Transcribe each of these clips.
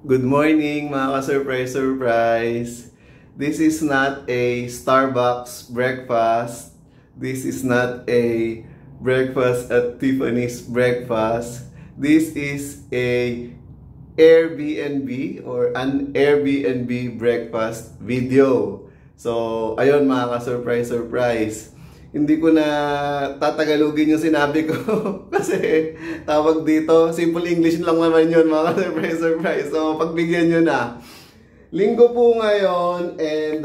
Good morning mga ka-surprise. This is not a Starbucks breakfast. This is not a breakfast at Tiffany's breakfast. This is a Airbnb or an Airbnb breakfast video. So, ayun mga ka-surprise. Hindi ko na tatagalogin yung sinabi ko kasi tawag dito, simple English lang naman yun mga surprise. So pagbigyan nyo na. Linggo po ngayon and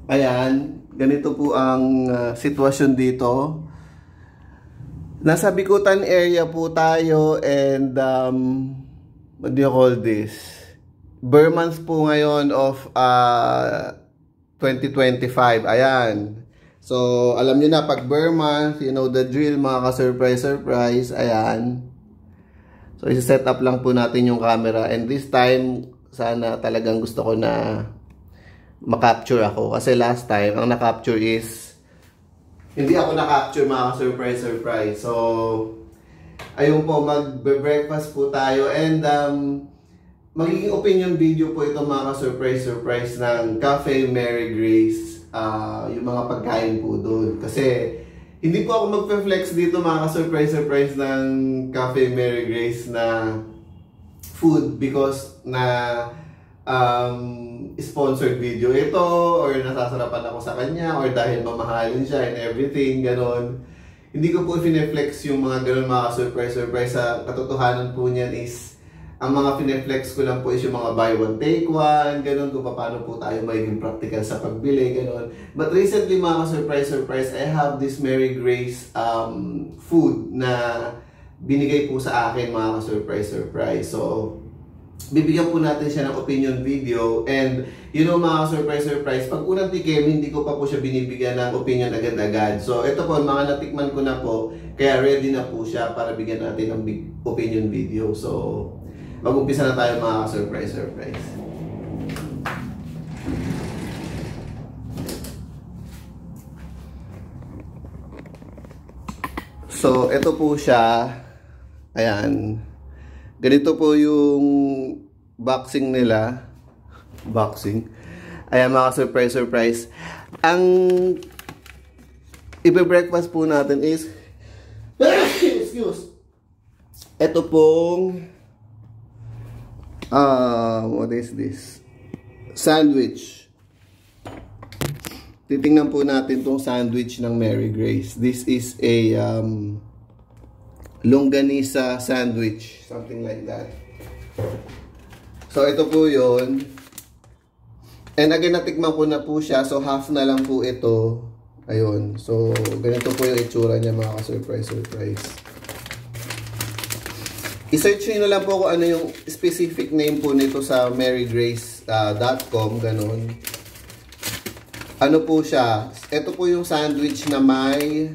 ayan, ganito po ang sitwasyon dito. Nasa Bicutan area po tayo and what do you call this? Bare month po ngayon of 2025. Ayan. So, alam niyo na, pag bare month, you know the drill, mga ka-surprise. Ayan. So, isi-set up lang po natin yung camera. And this time, sana talagang gusto ko na makapture ako. Kasi last time, ang na-capture is, hindi ako na-capture, mga ka-surprise. So, ayun po, mag-breakfast po tayo. And, magiging opinion video po ito mga ka-surprise ng Cafe Mary Grace, yung mga pagkain po doon. Kasi hindi po ako magpe-flex dito mga ka-surprise ng Cafe Mary Grace na food because na sponsored video ito or nasasarapan ako sa kanya or dahil mamahalin siya and everything, ganon. Hindi ko po i-flex yung mga ganon mga ka-surprise. Sa katotohanan po niyan is ang mga pineflex ko lang po is yung mga buy one take one, ganun, kung paano po tayo magiging practical sa pagbili, ganun. But recently mga surprise, I have this Mary Grace food na binigay po sa akin mga surprise. So, bibigyan po natin siya ng opinion video and you know mga surprise, pag unang tikim, hindi ko pa po siya binibigyan ng opinion agad-agad. So, ito po, mga natikman ko na po, kaya ready na po siya para bigyan natin ng opinion video. So, mag-umpisa na tayo mga surprise. So, ito po siya. Ayan. Ganito po yung boxing nila. Ayan mga surprise. Ang ibe-breakfast po natin is ito pong what is this? Sandwich. Titingnan po natin tong sandwich ng Mary Grace. This is a longganisa sandwich. Something like that. So, ito po yun. And again, natikman ko na po siya. So, half na lang po ito. Ayun. So, ganito po yung itsura niya mga ka-surprise. I-search nyo na lang po kung ano yung specific name po nito sa marygrace.com, ganun. Ano po siya? Ito po yung sandwich na may,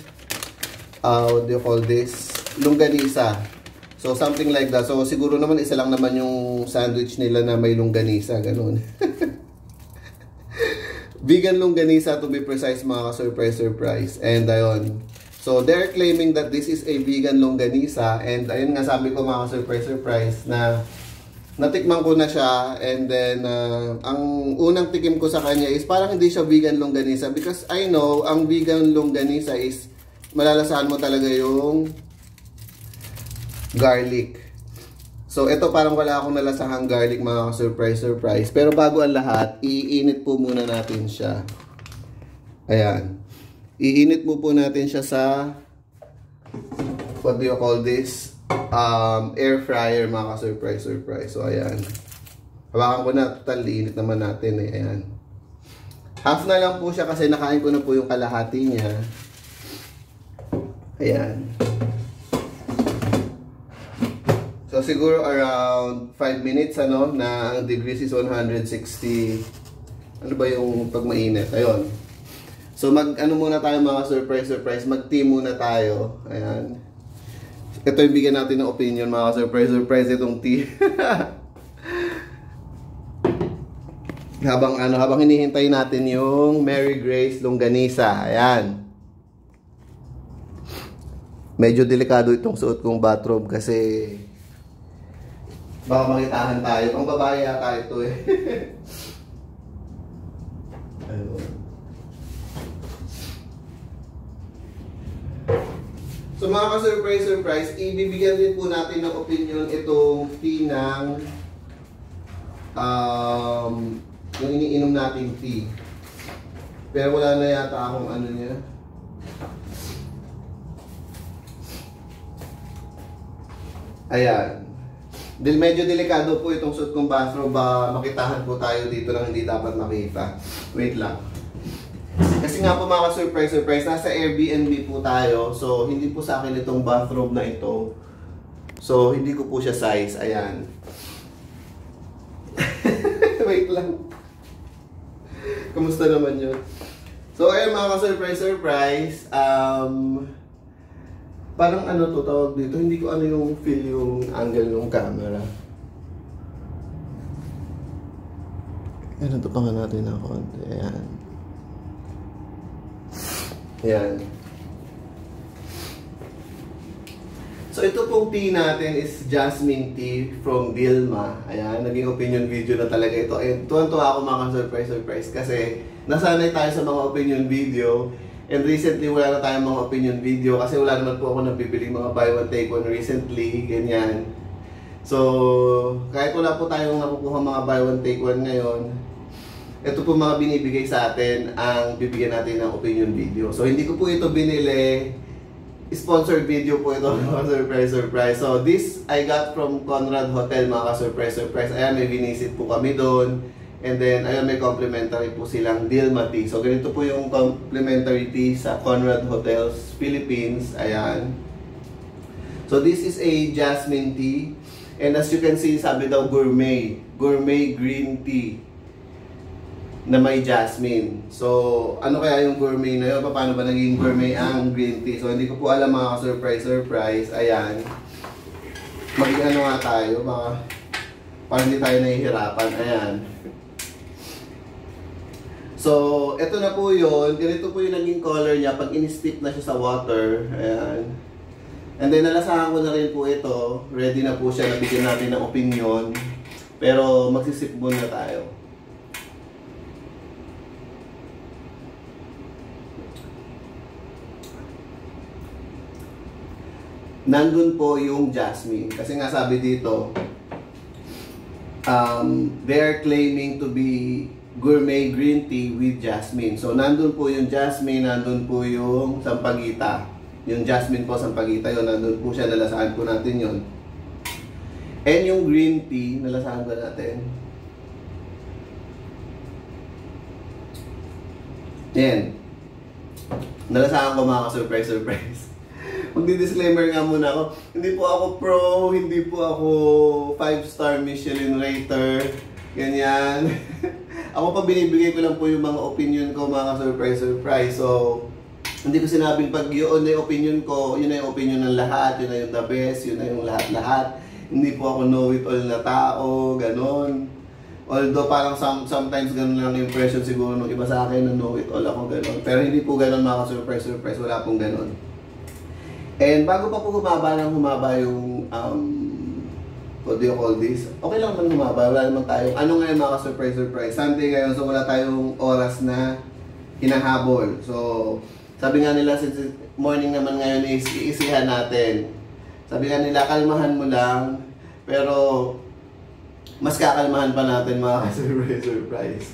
what do you call this? Longganisa. So, something like that. So, siguro naman isa lang naman yung sandwich nila na may longganisa, ganun. Vegan longganisa to be precise, mga surprise. And ayun. So, they're claiming that this is a vegan longganisa and ayun nga sabi ko mga surprise na natikman ko na siya and then ang unang tikim ko sa kanya is parang hindi siya vegan longganisa because I know ang vegan longganisa is malalasahan mo talaga yung garlic. So, ito parang wala akong nalasahang garlic mga surprise. Pero bago ang lahat, iinit po muna natin siya. Ayan. Iinit mo po natin siya sa what do you call this? Air fryer mga ka-surprise. So, ayan. Hawakan ko na. Total, iinit naman natin eh. Ayan. Half na lang po siya kasi nakain ko na po yung kalahati niya. Ayan. So, siguro around 5 minutes, ano, na ang degrees is 160. Ano ba yung pag mainit? Ayun. So, ano muna tayo mga surprise. Mag-tea muna tayo. Ayan. Ito yung bigyan natin ng opinion mga surprise itong tea. habang hinihintay natin yung Mary Grace longganisa. Ayan. Medyo delikado itong suot kong bathrobe kasi Baka makitahan tayo. Ang babae yata ito eh. Ayun. So mga ka-surprise, ibibigyan din po natin ng opinion itong tea ng yung iniinom nating tea. Pero wala na yata akong ano niya. Ayan. Medyo delikado po itong suit kong bathrobe. Makitahan po tayo dito ng hindi dapat makita. Wait lang. Kasi nga po mga surprise, nasa Airbnb po tayo. So, hindi po sa akin itong bathrobe na ito. So, hindi ko po siya size. Ayan. Wait lang. Kamusta naman yun? So, ayan mga surprise. Parang ano to tawag dito, hindi ko ano yung feel yung angle ng camera. Ayan, ito pa nga natin ng konti. Ayan. Ayan. So ito pong tea natin is jasmine tea from Vilma. Ayan, naging opinion video na talaga ito. And tuwan-tuwa ako mga surprise kasi nasanay tayo sa mga opinion video. And recently, wala na tayong mga opinion video kasi wala naman po ako nabibiling mga buy one take one recently, ganyan. So, kahit wala po tayong nakukuha mga buy one take one ngayon, ito po mga binibigay sa atin ang bibigyan natin ng opinion video. So, hindi ko po ito binili. Sponsored video po ito, mga surprise. So, this I got from Conrad Hotel, mga surprise. Ayan, may binisit po kami doon. And then, ayun, may complimentary po silang Dilma tea. So, ganito po yung complimentary tea sa Conrad Hotels, Philippines. Ayan. So, this is a jasmine tea. And as you can see, sabi daw gourmet. Gourmet green tea na may jasmine. So, ano kaya yung gourmet na yun? Paano ba naging gourmet ang green tea? So, hindi ko po alam mga surprise. Ayan. Mag-ano nga tayo. Para hindi tayo nahihirapan. Ayan. So, ito na po yun. Ganito po yung naging color niya pag in-steep na siya sa water. Ayan. And then, nalasahan ko na rin po ito. Ready na po siya. Nabigyan natin ng opinion. Pero, magsisip muna tayo. Nandun po yung jasmine. Kasi nga sabi dito, they are claiming to be gourmet green tea with jasmine. So, nandun po yung jasmine, nandun po yung sampagita. Yung jasmine po, sampagita yun, nandun po siya, nalasahan po natin yun. And yung green tea, nalasahan ba natin? Yan. Nalasahan ko mga surprise. Magdi-disclaimer nga muna ako. Hindi po ako pro, hindi po ako 5-star Michelin rater. Ganyan. Ako pa binibigay ko lang po yung mga opinion ko, mga surprise. So, hindi ko sinabing pag yun na yung opinion ko, yun na yung opinion ng lahat, yun na yung the best, yun na yung lahat. Hindi po ako know-it-all na tao, ganon. Although parang sometimes ganon lang impression siguro ng iba sa akin na know-it-all ako, ganon. Pero hindi po ganon mga surprise, wala pong ganon. And bago pa po humaba yung what do you call this? Okay lang man humaba, wala naman tayo. Ano ngayon mga surprise? Sunday ngayon, so wala tayong oras na hinahabol. So, sabi nga nila, since morning naman ngayon is iisihan natin. Sabi nga nila, kalmahan mo lang, pero mas kakalmahan pa natin mga surprise.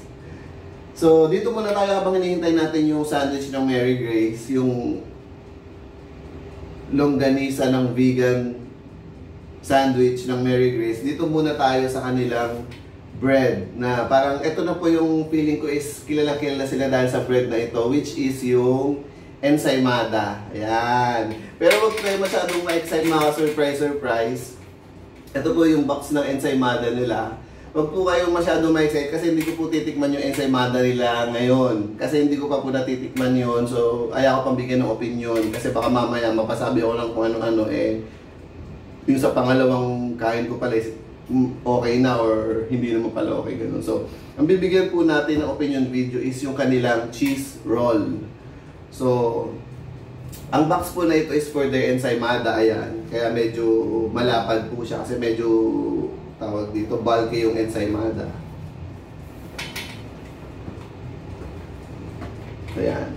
So, dito muna tayo habang hinihintay natin yung sandwich ng Mary Grace, yung longganisa ng vegan sandwich ng Mary Grace. Dito muna tayo sa kanilang bread na parang ito na po yung feeling ko is kilala sila dahil sa bread na ito, which is yung ensaymada. Ayan. Pero huwag kayo masyadong ma-excite mga surprise. Ito po yung box ng ensaymada nila. Huwag po kayong masyadong ma-excite kasi hindi ko po titikman yung ensaymada nila ngayon. Kasi hindi ko pa po natitikman yun. So, ayaw ko pang bigyan ng opinion. Kasi baka mamaya mapasabi ako lang kung ano-ano yung sa pangalawang kain ko pala is okay na or hindi naman pala okay. Ganun. So, ang bibigyan po natin ng opinion video is yung kanilang cheese roll. So, ang box po na ito is for their ensaymada. Ayan. Kaya medyo malapad po siya kasi medyo tawag dito, bulky yung ensaymada. Ayan.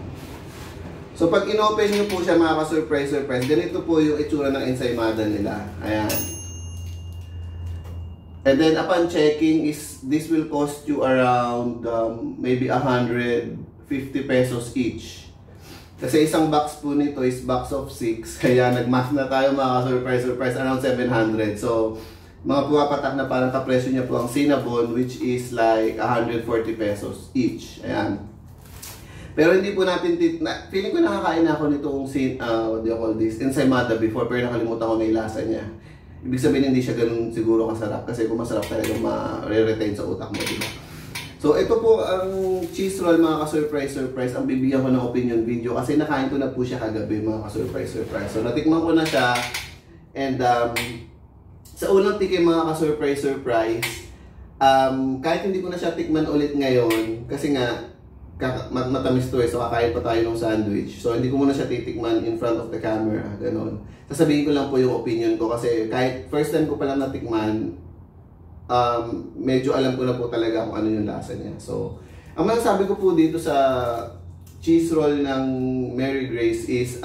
So pag inopen nyo po siya mga ka-surprise, ganito po yung itsura ng ensaymada nila. Ayan. And then upon checking, this will cost you around maybe 150 pesos each. Kasi isang box po nito is box of 6. Kaya nagmath na tayo mga ka-surprise, around 700. So mga pumapatak na parang kapresyo niya po ang cinnamon, which is like 140 pesos each. Ayan. Pero hindi po natin, feeling ko nakakain na ako nitong, what do you call this, ensaymada before, pero nakalimutan ko na yung lasa niya. Ibig sabihin hindi siya ganun siguro kasarap, kasi kung masarap talaga ma-retain sa utak mo, diba? So ito po ang cheese roll mga ka-surprise, ang bibigyan ko ng opinion video, kasi nakain ko na po siya kagabi mga ka-surprise. So natikman ko na siya, and sa unang tikim mga ka-surprise, kahit hindi ko na siya tikman ulit ngayon, kasi nga, matamis to so kakain pa tayo ng sandwich. So hindi ko muna siya titikman in front of the camera, ganon. Sasabihin ko lang po yung opinion ko kasi kahit first time ko pa lang natikman, medyo alam ko na po talaga kung ano yung lasa niya. So, ang masasabi ko po dito sa cheese roll ng Mary Grace is,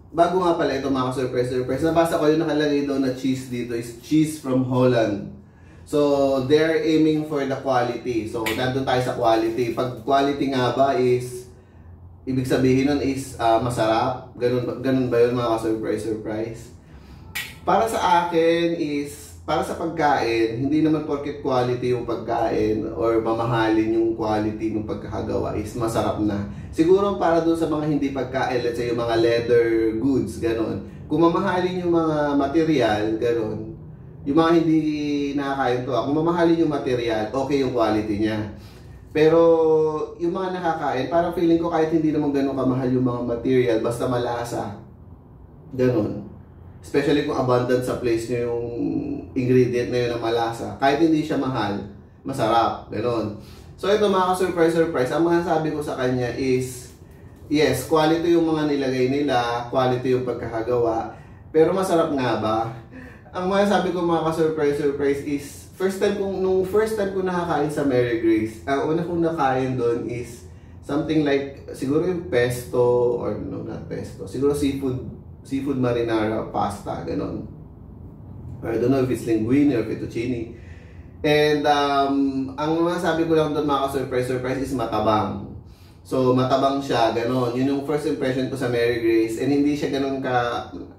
bago nga pala ito mga surprise, nabasa ko yung nakalagay doon na cheese dito is cheese from Holland. So, they're aiming for the quality. So, nandun tayo sa quality. Pag quality nga ba is, ibig sabihin nun is masarap. Ganun ba yun mga ka-surprise? Para sa akin is, para sa pagkain, hindi naman porket quality yung pagkain or mamahalin yung quality ng pagkakagawa is masarap na. Siguro para doon sa mga hindi pagkain, let's say yung mga leather goods, ganun. Kung mamahalin yung mga material, ganun. Yung mga hindi nakakain to, kung mamahalin yung material, okay yung quality niya. Pero yung mga nakakain, parang feeling ko kahit hindi naman ganun kamahal yung mga material, basta malasa. Ganun. Especially kung abundant sa place nyo yung ingredient na yun na malasa. Kahit hindi siya mahal, masarap. Ganun. So ito mga ka-surprise, ang mga sabi ko sa kanya is, yes, quality yung mga nilagay nila, quality yung pagkakagawa, pero masarap nga ba? Ang masasabi ko mga ka-surprise is, nung first time ko nakakain sa Mary Grace, ang una kong nakain doon is something like, siguro yung pesto, or no, not pesto, siguro seafood marinara pasta, ganon. I don't know if it's linguine or fettuccine. And ang masasabi ko lang doon mga ka-surprise is matabang. So, matabang siya, gano'n. Yun yung first impression ko sa Mary Grace. And hindi siya gano'n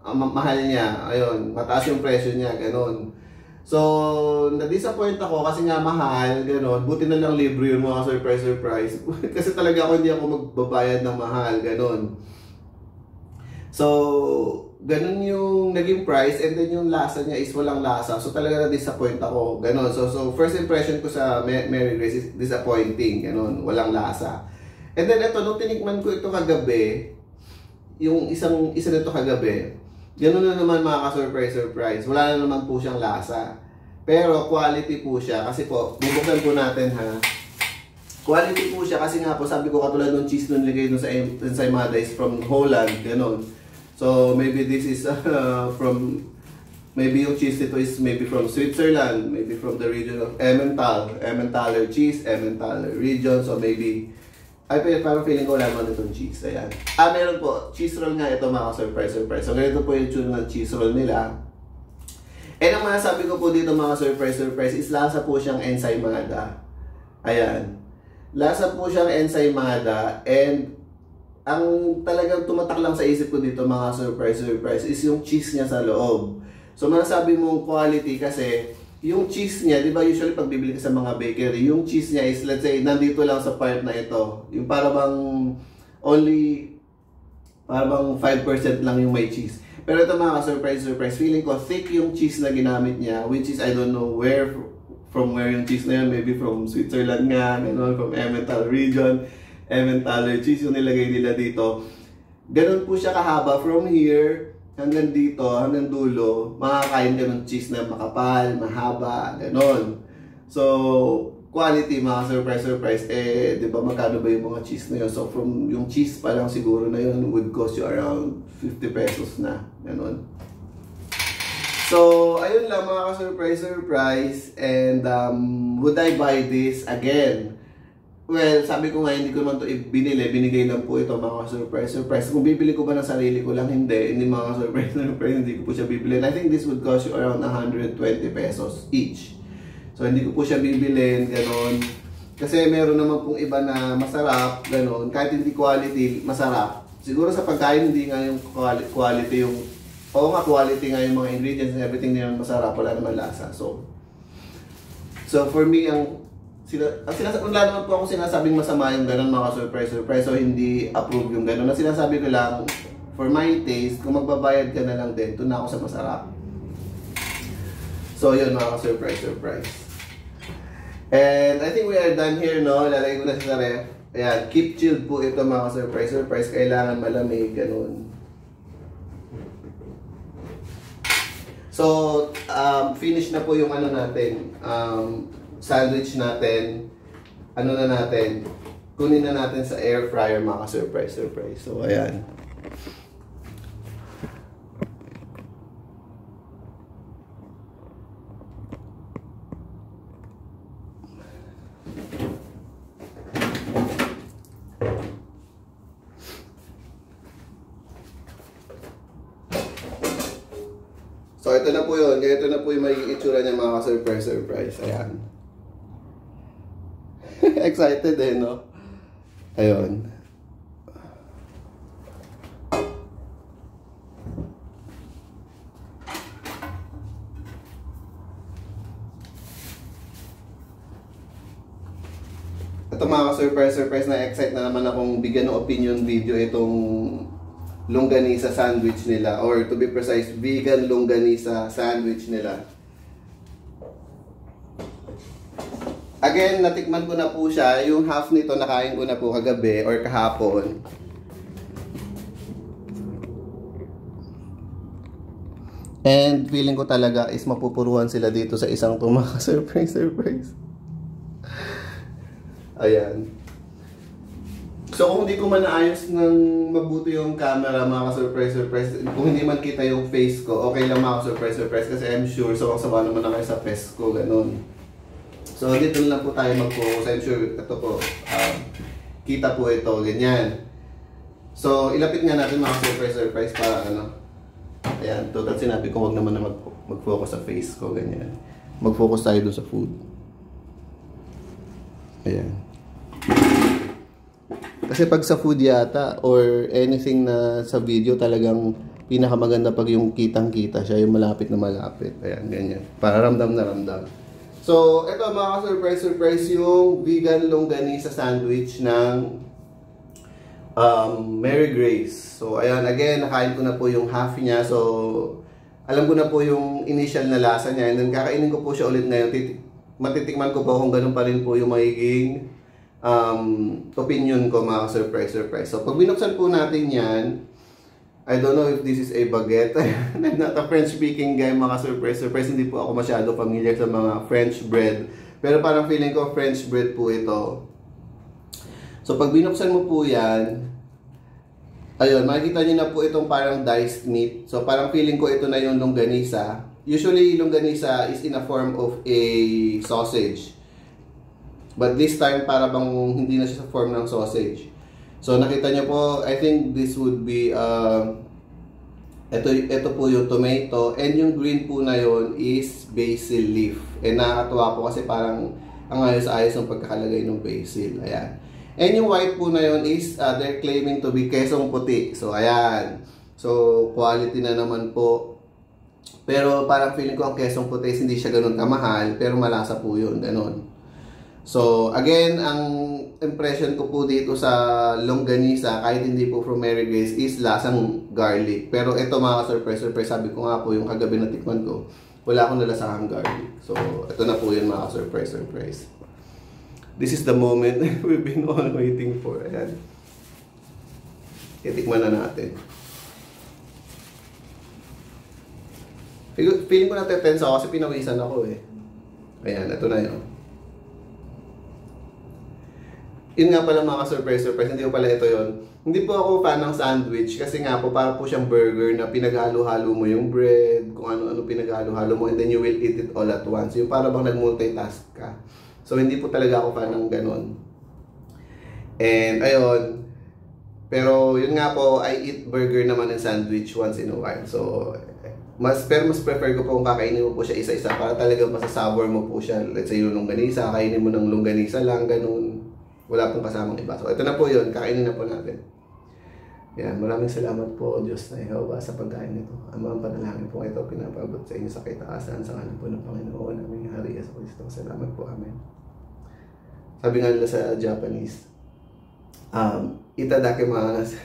mahal niya. Ayun, mataas yung presyo niya, gano'n. So, na-disappoint ako kasi nga mahal, gano'n. Buti na lang libre yun mga surprise. Kasi talaga hindi ako magbabayad ng mahal, gano'n. So, ganun yung naging price, and then yung lasa niya is walang lasa. So, talaga na-disappoint ako, gano'n. So, first impression ko sa Mary Grace is disappointing, gano'n. Walang lasa. And then ito, nung tinikman ko ito kagabi, yung isa nito kagabi, gano'n na naman mga ka-surprise. Wala na naman po siyang lasa. Pero quality po siya. Kasi po, bubuksan po natin ha. Quality po siya kasi nga po, sabi ko katulad ng cheese nung ligay sa ensaymada is from Holland, gano'n. So maybe this is maybe yung cheese nito is maybe from Switzerland, maybe from the region of Emmentaler cheese, Emmentaler region. So maybe, parang feeling ko wala naman itong cheese. Ayan. Meron po. Cheese roll nga ito mga surprise. So, ganito po yung tune ng cheese roll nila. And ang masasabi ko po dito mga surprise is lasa po siyang ensaymada. Ayan. Lasa po siyang ensaymada. And ang talagang tumatak lang sa isip ko dito mga surprise is yung cheese niya sa loob. So, masasabi mong quality kasi yung cheese niya, di ba usually pag bibili ka sa mga bakery, yung cheese niya is, let's say, nandito lang sa part na ito. Yung para bang 5% lang yung may cheese. Pero ito mga surprise, feeling ko thick yung cheese na ginamit niya, which is I don't know from where yung cheese na yun, maybe from Switzerland nga, gano'n, from Emmentaler region, Emmentaler cheese yung nilagay nila dito. Ganun po siya kahaba from here hanggang dito, hanggang dulo, makakain ka ng cheese na makapal, mahaba, gano'n. So, quality, mga surprise, di ba magkano ba yung mga cheese na yun? So, from yung cheese pa lang siguro na yun would cost you around 50 pesos na, gano'n. So, ayun lang mga ka-surprise. And would I buy this again? Well, sabi ko nga, hindi ko naman ito binili. Binigay lang po ito mga ka-surprise. Kung bibili ko ba ng sarili ko lang, hindi mga ka-surprise, hindi ko po siya bibili. And I think this would cost you around 120 pesos each. So, hindi ko po siya bibilin, gano'n. Kasi meron naman pong iba na masarap, gano'n. Kahit hindi quality, masarap. Siguro sa pagkain, hindi nga yung quality yung... Oo nga, quality nga yung mga ingredients and everything na yung masarap. Wala naman lasa. So for me, wala naman po ako sinasabing masama yung gano'n mga surprise. So, hindi approve yung gano'n. Ang sinasabi ko lang, for my taste, kung magbabayad ka na lang din, doon na ako sa masarap. So, yun mga surprise. And I think we are done here, no? Lalagay ko na sa ref. Ayan, keep chilled po ito mga surprise. Kailangan malamig, ganun. So, finish na po yung ano natin, sandwich natin. Ano na natin? Kunin na natin sa air fryer mga surprise. So, ayan. So, ito na po yun. Ito na po yung magiging itsura niya mga ka-surprise. Ayan. Excited eh, no? Ayun. Ito mga ka-surprise na excite na naman akong bigyan ng opinion video itong longganisa sandwich nila, or to be precise, vegan longganisa sandwich nila. Again, natikman ko na po siya. Yung half nito nakain ko na po kagabi or kahapon. And feeling ko talaga is mapupuruan sila dito sa isang tumaka surprise. Ayan. So kung hindi ko man naayos ng mabuti yung camera mga ka-surprise, kung hindi man kita yung face ko, okay lang mga ka-surprise kasi I'm sure so ang sama naman na kayo sa face ko, ganun. So dito lang po tayo mag-focus. I'm sure ito po, kita po ito, ganyan. So ilapit nga natin mga surprise para ano. Ayan, total sinabi ko wag naman na mag-focus sa face ko, ganyan. Mag-focus tayo doon sa food. Ayan. Kasi pag sa food yata or anything na sa video talagang pinakamaganda pag yung kitang-kita siya, yung malapit na malapit. Ayan, ganyan. Para ramdam na ramdam. So, ito mga surprise yung vegan longganisa sandwich ng Mary Grace. So, ayan, again, nakain ko na po yung half niya. So, alam ko na po yung initial na lasa niya. And then, kakainin ko po siya ulit ngayon. Matitikman ko po kung ganun pa rin po yung magiging opinion ko mga surprise. So, pag binuksan po natin yan, I don't know if this is a baguette. I'm not a French-speaking guy, mga surprise. Hindi po ako masyado familiar sa mga French bread. Pero parang feeling ko French bread po ito. So, pag binuksan mo po yan, ayun, makikita nyo na po itong parang diced meat. So, parang feeling ko ito na yung longganisa. Usually, longganisa is in a form of a sausage. But this time, para bang hindi na siya sa form ng sausage. So, nakita nyo po, I think this would be, ito po yung tomato. And yung green po na yon is basil leaf. And nakakatuwa po kasi parang ang ayos-ayos ng pagkakalagay ng basil. Ayan. And yung white po na yon is, they're claiming to be kesong puti. So, ayan. So, quality na naman po. Pero parang feeling ko ang kesong puti hindi siya ganun kamahal. Pero malasa po yun. Ganun. So, again, ang impression ko po dito sa longganisa, kahit hindi po from Mary Grace, is lasang garlic. Pero ito mga surprise, sabi ko nga po, yung kagabi na tikman ko, wala akong nalasahang garlic. So, ito na po yun mga surprise. This is the moment we've been all waiting for. Ayan. Itikman na natin. Feeling ko natetense ako kasi pinawisan ako eh. Ayan, ito na yun. Yun nga pala mga ka-surprise, hindi ko pala ito yon. Hindi po ako fan ng sandwich kasi nga po para po siyang burger na pinaghalo-halo mo yung bread, kung ano-ano pinaghalo-halo mo, and then you will eat it all at once. Yung para bang nag-multitask ka. So hindi po talaga ako fan ng ganon. And ayun, pero yun nga po, I eat burger naman and sandwich once in a while. So mas prefer ko po kung kakainin mo po siya isa-isa para talaga masasabor mo po siya. Let's say yung longganisa, kainin mo ng longganisa lang, ganun. Wala pong kasamang iba. So, ito na po yun. Kakainin na po natin. Yan. Maraming salamat po, Diyos na Yehova, sa pagkain nito. Ang mga panalangin po ito, pinapabot sa inyo sa kaitaasan, sa ngalan po ng Panginoon, aming Hari Yesu Cristo. Salamat po. Amen. Sabi nga nila sa Japanese, itadakimasu.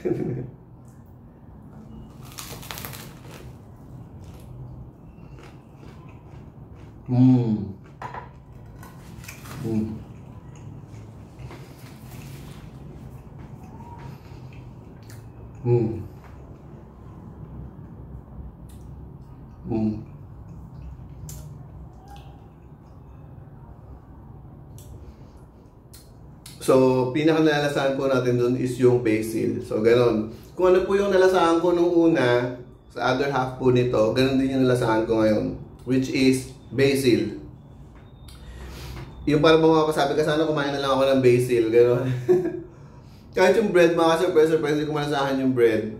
So, pinaka-nalasahan po natin dun is yung basil. So, ganon. Kung ano po yung nalasahan ko nung una, sa other half po nito, ganon din yung nalasahan ko ngayon. Which is basil. Yung parang mapapasabi ka, sana kumain na lang ako ng basil. Ganon. Kahit yung bread, mga surprise, hindi ko malasahan yung bread.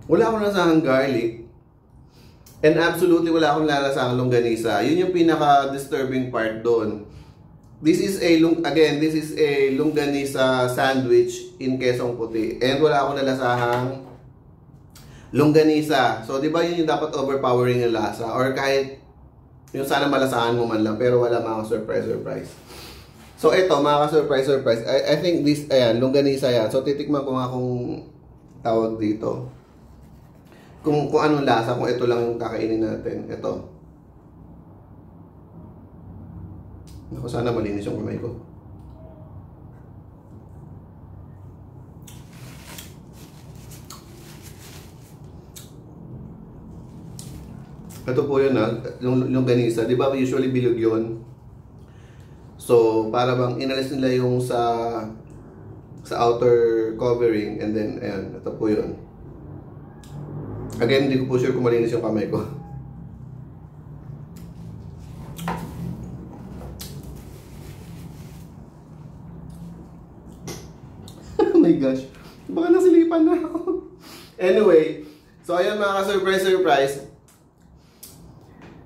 Wala akong nalasahan garlic. And absolutely wala akong nalasahan longganisa. Yun yung pinaka-disturbing part doon. This is a longganisa sandwich in Quezon Puti. And wala akong nalasahang longganisa. So, di ba yun yung dapat overpowering yung lasa? Or kahit yung sana malasahan mo man lang, pero wala mga surprise. So, ito, mga surprise. I think this, ayan, longganisa yan. So, titikman ko nga kung tawag dito. Kung anong lasa, kung ito lang yung kakainin natin. Ito. Ako, sana malinis yung kamay ko. Ito po yun yung longganisa. Di ba usually bilog yun? So, para bang inalis nila yung sa outer covering, and then, ayan, ito po yun. Again, hindi ko po sure kung malinis yung kamay ko. Oh my gosh. Baka nasilipan na ako. Anyway, so ayan mga ka-surprise.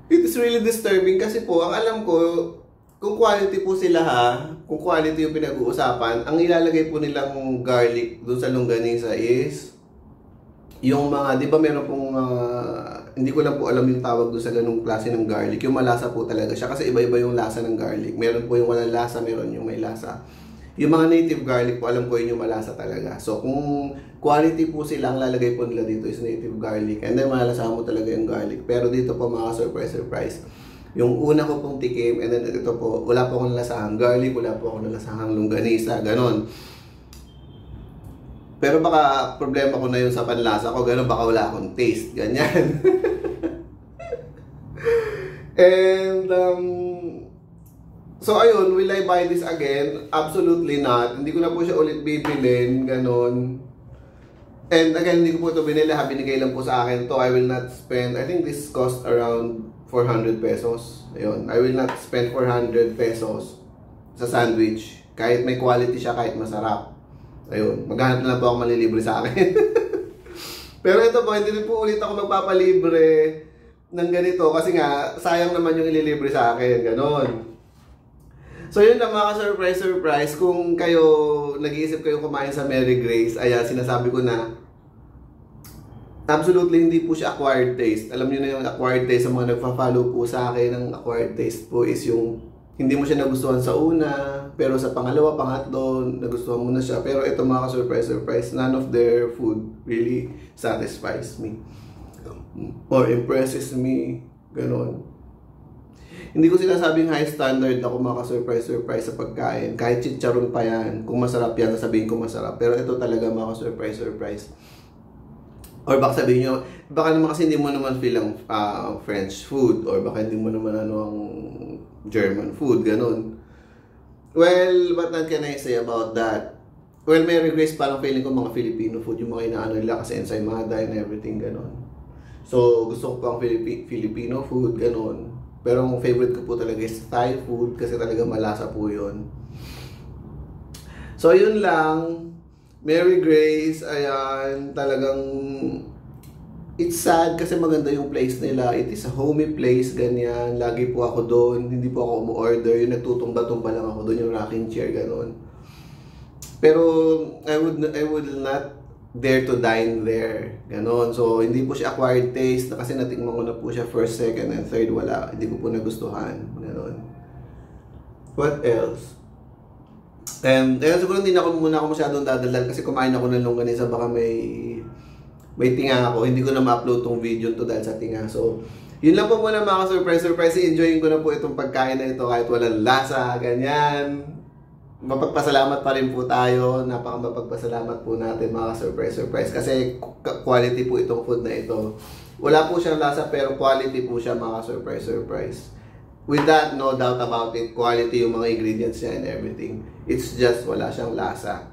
It is really disturbing kasi po, ang alam ko, kung quality po sila kung quality yung pinag-uusapan, ang ilalagay po nilang garlic dun sa longganisa is yung mga, di ba meron pong, hindi ko lang po alam yung tawag doon sa ganung klase ng garlic. Yung malasa po talaga siya kasi iba-iba yung lasa ng garlic. Meron po yung walang lasa, meron yung may lasa. Yung mga native garlic po, alam ko yun yung malasa talaga. So, kung quality po sila, ang lalagay po nila dito is native garlic. And then, malasa mo talaga yung garlic. Pero dito po, mga surprise. Yung una ko pong tikim, and then ito po, wala po akong nalasahang garlic, wala po akong nalasahang longganisa, ganon. Pero baka problema ko na yun sa panlasa ko, ganon, baka wala akong taste, ganyan. And, so ayun, will I buy this again? Absolutely not. Hindi ko na po siya ulit bibilin, ganon. And again, hindi ko po ito binili, binigay lang po sa akin to. I will not spend, I think this cost around 400 pesos. Ayun, I will not spend 400 pesos sa sandwich. Kahit may quality siya, kahit masarap. Ayun, maghanap na lang po ako malilibre sa akin. Pero ito po, hindi rin po ulit ako magpapalibre ng ganito kasi nga, sayang naman yung ililibre sa akin, ganon. So yun na mga surprise. Kung kayo, nag-iisip kayo kumain sa Mary Grace, ayan, sinasabi ko na, absolutely hindi po siya acquired taste. Alam niyo na yung acquired taste, sa mga nagpa-follow po sa akin, ng acquired taste po is yung, hindi mo siya nagustuhan sa una, pero sa pangalawa, pangatlo, nagustuhan mo na siya. Pero ito mga surprise, none of their food really satisfies me. Or impresses me, ganon. Hindi ko sinasabing high standard ako mga surprise sa pagkain. Kahit chicharon pa yan, kung masarap yan, sasabihin ko masarap. Pero ito talaga mga surprise. Or baka sabihin nyo, baka naman kasi hindi mo naman feel ang French food, or baka hindi mo naman ang German food, ganun. Well, what can I say about that? Well, Mary Grace, parang feeling ko mga Filipino food, yung mga inaano nila kasi ensaymada and everything, ganon. So, gusto ko pang Filipino food, ganon. Pero ang favorite ko po talaga is Thai food kasi talaga malasa po yun. So, yun lang. Mary Grace, ayan, talagang it's sad kasi maganda yung place nila. It is a homey place, ganyan. Lagi po ako doon. Hindi po ako umu-order. Yung nagtutumba-tumba lang ako doon, yung rocking chair, ganon. Pero I would not dare to dine there. Ganon. So, hindi po siya acquired taste. Kasi natikman ko na po siya first, second, and third. Wala. Hindi ko po nagustuhan. Ganon. What else? And siguro hindi na ako masyadong dadaldal kasi kumain ako ng longganisa. Baka may tinga ako. Hindi ko na ma-upload tong video to dahil sa tinga. So, yun lang po muna mga surprise. Enjoying ko na po itong pagkain na ito kahit walang lasa, ganyan. Mapagpasalamat pa rin po tayo. Mapagpasalamat po natin mga surprise. Kasi quality po itong food na ito. Wala po siyang lasa pero quality po siya mga surprise. With that, no doubt about it. Quality yung mga ingredients niya and everything. It's just wala siyang lasa.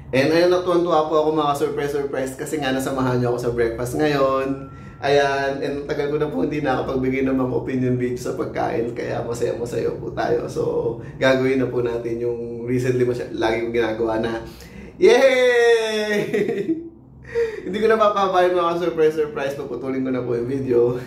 And ayun, natuwa po ako mga surprise kasi nga nasamahan niyo ako sa breakfast ngayon. Ayan, and tagal ko na po hindi nakapagbigay ng mga opinion video sa pagkain. Kaya masaya po tayo. So, gagawin na po natin yung recently lagi kong ginagawa na yay! Hindi ko na mapapahin mga surprise. Puputulin ko na po yung video.